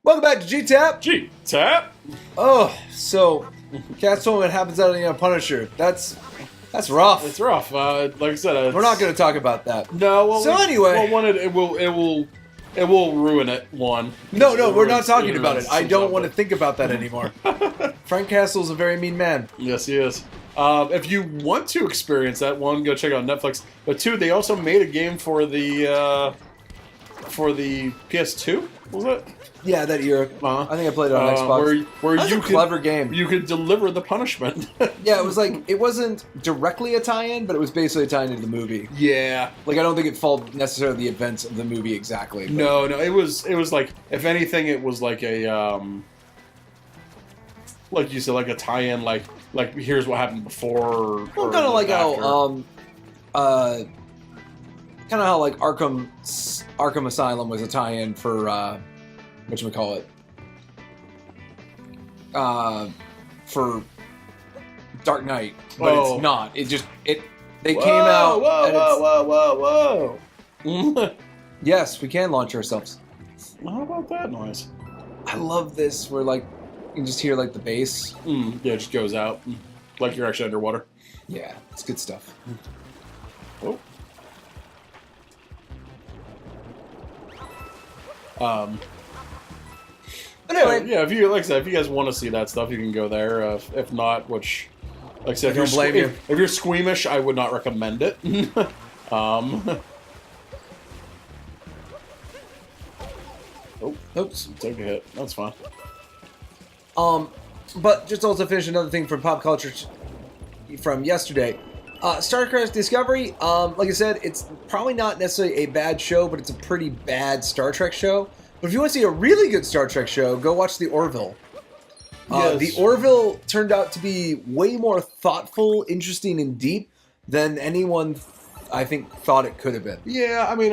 Welcome back to G-Tap. G-Tap. Oh, so Cat's told me what happens out of Punisher. That's rough. It's rough. Like I said, we're not going to talk about that. No. Well, so anyway, it will ruin it. No, we're not talking about it. I don't want to think about that anymore. Frank Castle's a very mean man. Yes, he is. If you want to experience that, one, go check out Netflix. But two, they also made a game for the PS2. Was it? Yeah, that era. Uh-huh. I think I played it on Xbox. Where that was you a clever game. You could deliver the punishment. Yeah, it was like it wasn't directly a tie-in, but it was basically a tie-in to the movie. Yeah, like I don't think it followed necessarily the events of the movie exactly. But. No, it was like, if anything, it was like a like you said, like a tie-in, like here's what happened before. Well, kind of like how kind of how like Arkham Asylum was a tie-in for whatchamacallit, for Dark Knight, but it's not. It just they came out. Whoa! Yes, we can launch ourselves. How about that noise? I love this. Where like you can just hear like the bass. Yeah, it just goes out like you're actually underwater. Yeah, it's good stuff. Oh. Anyway, yeah. If you if you guys want to see that stuff, you can go there. If not, which, like I said, if you're squeamish, I would not recommend it. Oops, took a hit. That's fine. But just also finish another thing from pop culture from yesterday. Star Trek Discovery, like I said, it's probably not necessarily a bad show, but it's a pretty bad Star Trek show. But if you want to see a really good Star Trek show, go watch The Orville. Yes. The Orville turned out to be way more thoughtful, interesting, and deep than anyone, I think, thought it could have been. Yeah, I mean,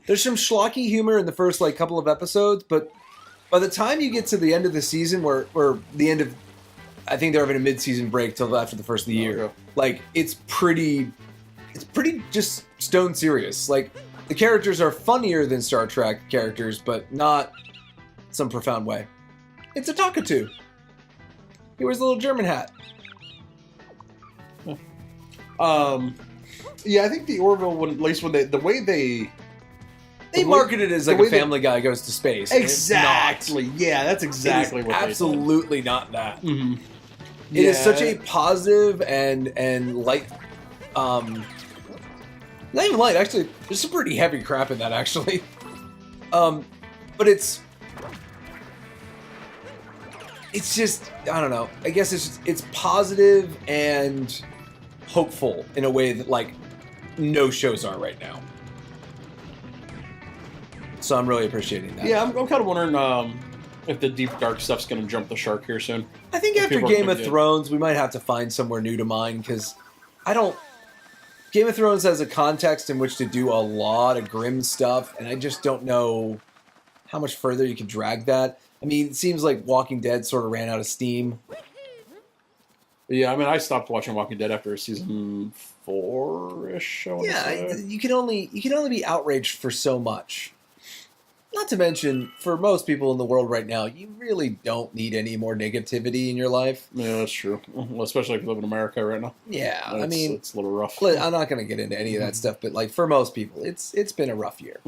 there's some schlocky humor in the first couple of episodes, but by the time you get to the end of the season, where the end of, I think they're having a mid-season break till after the first of the year. Okay. Like it's pretty just stone serious. Like the characters are funnier than Star Trek characters, but not some profound way. It's a Takatu. He wears a little German hat. Yeah, I think the Orville, at least when the way they marketed it as like a Family Guy goes to space. Exactly. Yeah, that's exactly what absolutely not that. Mm-hmm. It is such a positive and light. Not even light, actually. There's some pretty heavy crap in that, actually. But it's just, I don't know. I guess it's positive and hopeful in a way that no shows are right now. So I'm really appreciating that. Yeah, I'm kind of wondering if the deep dark stuff's going to jump the shark here soon. I think after Game of Thrones, we might have to find somewhere new to mine, because Game of Thrones has a context in which to do a lot of grim stuff, and I just don't know how much further you can drag that. I mean, it seems like Walking Dead sort of ran out of steam. Yeah, I mean, I stopped watching Walking Dead after season 4-ish. You can only be outraged for so much. Not to mention, for most people in the world right now, you really don't need any more negativity in your life. Yeah, that's true. Well, especially if you live in America right now. Yeah, I mean, it's a little rough. I'm not going to get into any of that stuff, but for most people, it's been a rough year.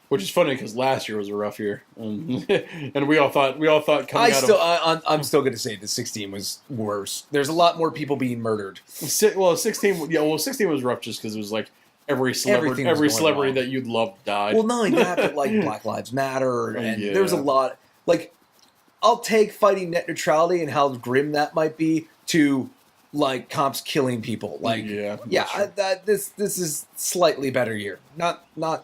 Which is funny because last year was a rough year, and we all thought I'm still going to say that 16 was worse. There's a lot more people being murdered. 16 was rough just because it was like every celebrity that you'd love died. Well, not only that, but Black Lives Matter, and there was a lot. I'll take fighting net neutrality and how grim that might be to cops killing people. This is slightly better year. Not by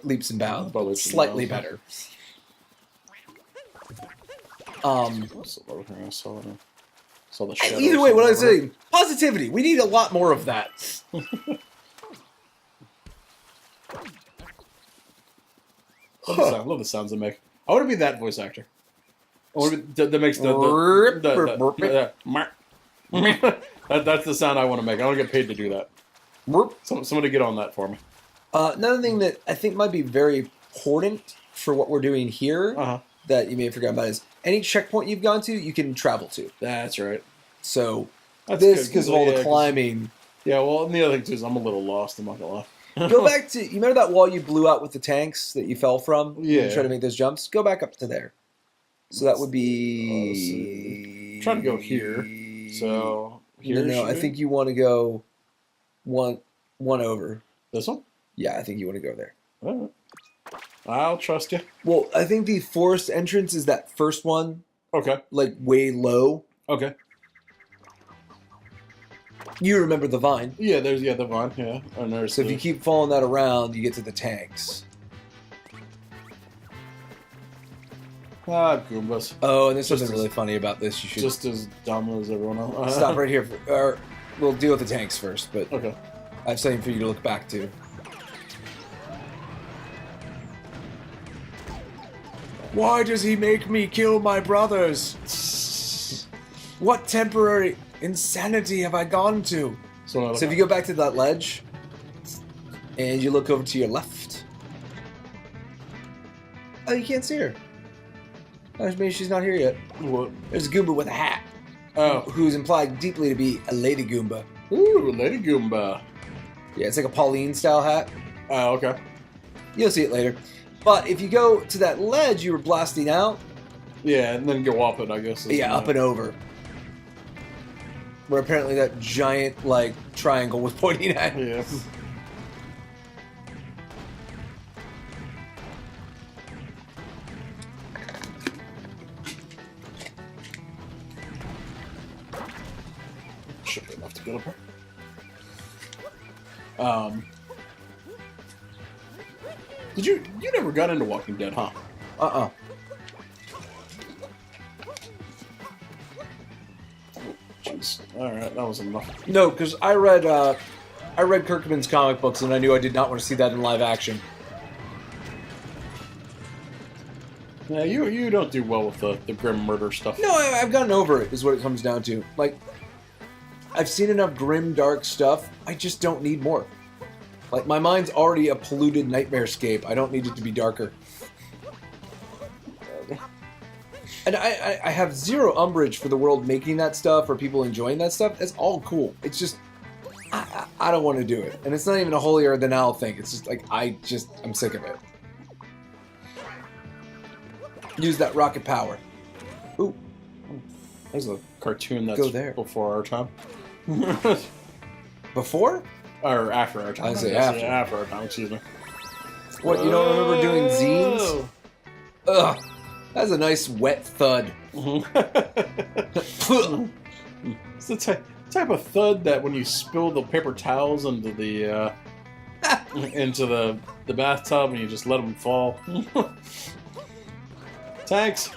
leaps and bounds, but slightly better. Either way, what I was saying, positivity. We need a lot more of that. Love the sounds they make. I want to be that voice actor. That makes that's the sound I want to make. I want to get paid to do that. Somebody get on that for me. Another thing that I think might be very important for what we're doing here that you may have forgotten about is any checkpoint you've gone to, you can travel to. That's right. So this, because of all the climbing. Yeah, well, and the other thing too is I'm a little lost. I'm not gonna lie. Go back to, you remember that wall you blew out with the tanks that you fell from? Yeah. You try to make those jumps. Go back up to there. So that would be. Trying to go here. So here. No, I think you want to go one over. This one? Yeah, I think you want to go there. All right. I'll trust you. Well, I think the forest entrance is that first one. Okay. Like way low. Okay. You remember the vine. Yeah, there's the vine, yeah. And there's so if you keep following that around, you get to the tanks. Goombas. Oh, and there's something really funny about this. You should just as dumb as everyone else. Stop right here. Or we'll deal with the tanks first, but okay. I have something for you to look back to. Why does he make me kill my brothers? What temporary insanity have I gone to? So if you go back to that ledge, and you look over to your left. Oh, you can't see her. Oh, maybe she's not here yet. What? There's a Goomba with a hat. Oh. Who's implied deeply to be a Lady Goomba. Ooh, a Lady Goomba. Yeah, it's like a Pauline-style hat. Oh, okay. You'll see it later. But if you go to that ledge you were blasting out... Yeah, and then go up it, I guess. Yeah, up and over. Where apparently that giant, like, triangle was pointing at. Yeah. Should be enough to get up here. Did you never got into Walking Dead, huh? Uh-uh. Jeez. Alright, that was enough. No, because I read Kirkman's comic books and I knew I did not want to see that in live action. Yeah, you don't do well with the grim murder stuff. No, I've gotten over it, is what it comes down to. Like, I've seen enough grim, dark stuff, I just don't need more. Like, my mind's already a polluted nightmarescape. I don't need it to be darker. And I have zero umbrage for the world making that stuff or people enjoying that stuff. It's all cool. It's just, I don't want to do it. And it's not even a holier than thou thing. It's just like, I'm sick of it. Use that rocket power. Ooh. There's a cartoon that's Go there. Before our time. Before? Or after our time. I say after. Yeah, after our time, excuse me. What, you don't remember doing zines? Ugh. That's a nice wet thud. It's the type of thud that when you spill the paper towels into the the bathtub and you just let them fall. Tanks.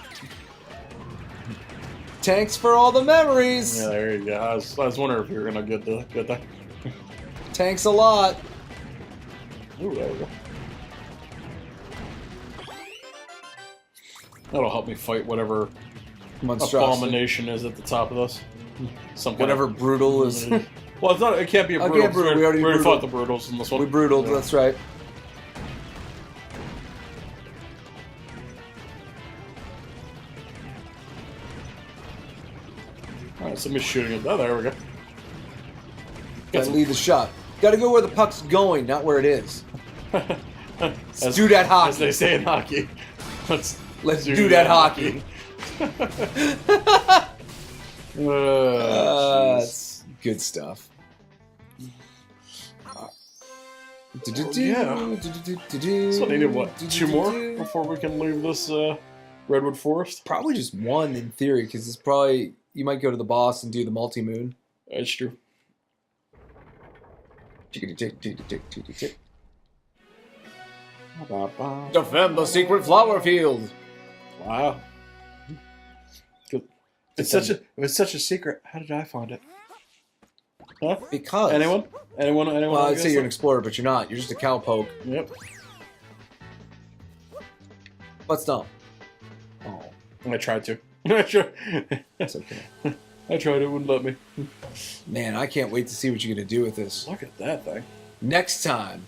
Tanks for all the memories. Yeah, there you go. I was wondering if you were gonna get that. Tanks a lot. Ooh, there we go. That'll help me fight whatever abomination is at the top of this. Whatever brutal is. Well, it's not. It can't be a brutal. Brutal. We already fought the brutals in this one. We brutaled. Yeah. That's right. All right, somebody's shooting it. Oh, there we go. Gotta lead the shot. Gotta go where the puck's going, not where it is. Let's do that hockey. As they say in hockey. Let's do that hockey. That's good stuff. Yeah. So I needed, what, 2 more before we can leave this Redwood Forest? Probably just 1 in theory, because it's probably... You might go to the boss and do the multi-moon. That's true. Defend the secret flower field. Wow. It's such a secret. How did I find it? Huh? Because anyone? Well, I'd say you're an explorer, but you're not. You're just a cowpoke. Yep. Let's don't. Oh, I tried to. I tried. It's okay. I tried. It wouldn't let me. Man, I can't wait to see what you're gonna do with this. Look at that thing. Next time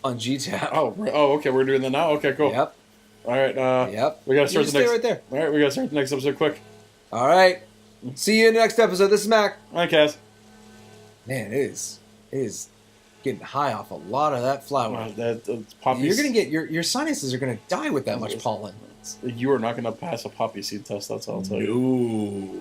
on GTAP. Oh, okay. We're doing that now. Okay, cool. Yep. All right. Yep. We gotta start the next. Right there. All right. We gotta start the next episode quick. All right. See you in the next episode. This is Mac. All right, Kaz. Man, it is getting high off a lot of that flower. Poppy. You're gonna get your sinuses are gonna die with that much pollen. You are not gonna pass a poppy seed test. That's all I'll tell you. No.